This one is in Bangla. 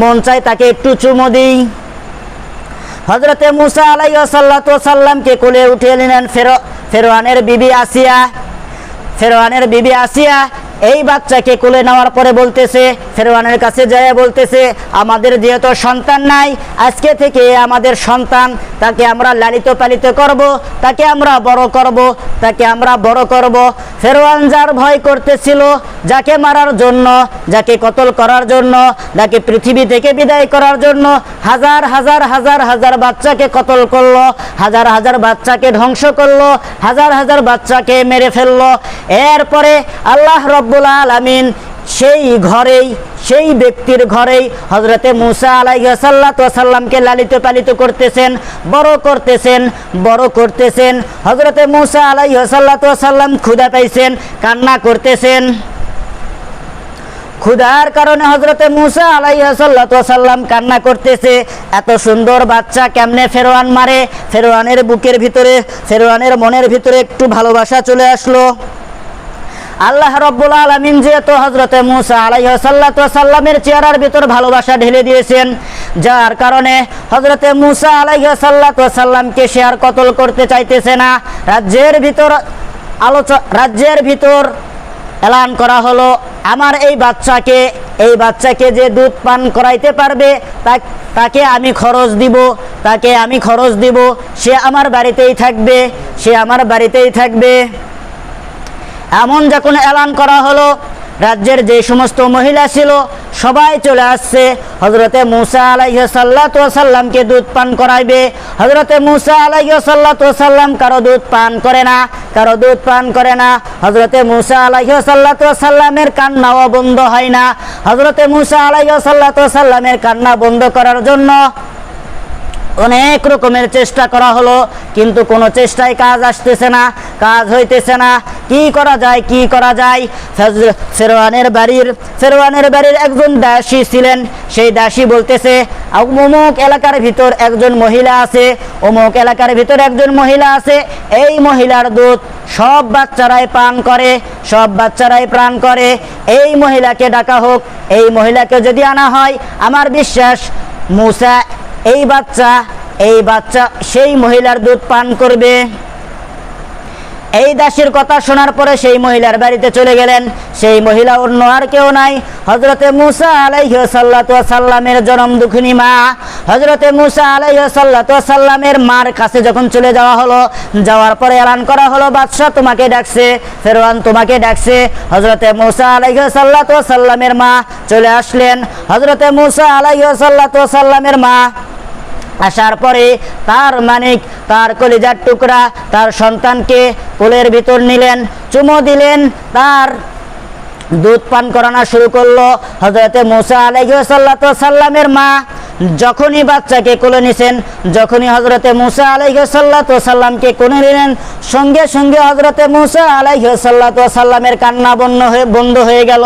মন চাই তাকে একটু চুমো দিই। হযরতে মূসা আলাইহিস সালাতু ওয়াস সালামকে কোলে উঠিয়ে নিলেন ফেরআউনের বিবি আসিয়া এই বাচ্চাকে কোলে নেওয়ার পরে বলতেছে, ফেরআউনের কাছে যায় বলতেছে, আমাদের যেহেতু সন্তান নাই, আজকে থেকে আমাদের সন্তান, তাকে আমরা লালিত পালিত করব, তাকে আমরা বড় করব। ফেরআউন যার ভয় করতেছিল, যাকে মারার জন্য, যাকে কতল করার জন্য, যাকে পৃথিবী থেকে বিদায় করার জন্য হাজার হাজার হাজার হাজার বাচ্চাকে কতল করলো, হাজার হাজার বাচ্চাকে ধ্বংস করলো, হাজার হাজার বাচ্চাকে মেরে ফেললো। এরপরে আল্লাহ রব্বুল আলামিন সেই ব্যক্তির ঘরেই হযরতে মূসা আলাইহিস সালাতু ওয়াস সালামকে লালিত পালিত করতেছেন, বড় করতেছেন। হযরতে মূসা আলাইহিস সালাতু ওয়াস সালাম ক্ষুধা পাইছেন, কান্না করতেছেন। ক্ষুধার কারণে হযরতে মূসা আলাইহিস সালাতু ওয়াস সালাম কান্না করতেছে। এত সুন্দর বাচ্চা কেমনে ফেরআউন মারে? ফেরআউনের বুকের ভিতরে, ফেরআউনের মনের ভিতরে একটু ভালোবাসা চলে আসলো। আল্লাহ রাব্বুল আলামিন যেহেতু হযরতে মূসা আলাইহিস সালাতু ওয়াস সালামের চেহারার ভিতর ভালোবাসা ঢেলে দিয়েছেন, যার কারণে হযরতে মূসা আলাইহিস সালাতু ওয়াস সালামকে সে আর কতল করতে চাইতেছে না। রাজ্যের ভিতর এলান করা হলো, আমার এই বাচ্চাকে যে দুধ পান করাইতে পারবে তাকে আমি খরচ দিব, সে আমার বাড়িতেই থাকবে। এমন যখন এলান করা হলো, রাজ্যের যে সমস্ত মহিলা ছিল সবাই চলে আসছে হযরতে মূসা আলাইহিস সালাতু ওয়াস সালামকে দুধ পান করাইবে। হযরতে মূসা আলাইহিস সালাতু ওয়াস সালাম কারো দুধ পান করে না। হযরতে মূসা আলাইহিস সালাতু ওয়াস সালামের কান্নাও বন্ধ হয় না। হযরতে মূসা আলাইহিস সালাতু ওয়াস সালামের কান্না বন্ধ করার জন্য অনেক রকমের চেষ্টা করা হলো, কিন্তু কোনো চেষ্টায় কাজ হইতেছে না। কি করা যায়? ফেরআউনের বাড়ির একজন দাসী ছিলেন। সেই দাসী বলতেছে, অমুক এলাকার ভিতর একজন মহিলা আছে, এই মহিলার দুধ সব বাচ্চারাই পান করে। এই মহিলাকে ডাকা হোক। এই মহিলাকে যদি আনা হয়, আমার বিশ্বাস মূসা এই বাচ্চা সেই মহিলার দুধ পান করবে। এই দাসীর কথা শোনার পরে সেই মহিলার বাড়িতে চলে গেলেন। সেই মহিলা অন্য আর কেউ নাই, হযরতে মূসা আলাইহিস সালাতু ওয়াস সালামের জনম দুঃখিনী মা। হযরতে মূসা আলাইহিস সালাতু ওয়াস সালামের মার কাছে যখন চলে যাওয়ার পরে এলান করা হলো, বাদশা তোমাকে ডাকছে, ফেরআউন তোমাকে ডাকছে। হযরতে মূসা আলাইহিস সালাতু ওয়াস সালামের মা চলে আসলেন। হযরতে মূসা আলাইহিস সালাতু ওয়াস সালামের মা আসার পরে তার কলিজার টুকরা তার সন্তানকে কোলের ভিতর নিলেন, চুমো দিলেন, তার দুধ পান করানো শুরু করলো। হযরতে মূসা আলাইহিস সালাতু ওয়াস সালামের মা যখনই বাচ্চাকে কোলে নিছেন, যখনই হযরতে মূসা আলাইহিস সালাতু ওয়াস সালামকে কোলে নিলেন, সঙ্গে সঙ্গে হযরতে মূসা আলাইহিস সালাতু ওয়াস সালামের কান্না বন্ধ হয়ে গেল।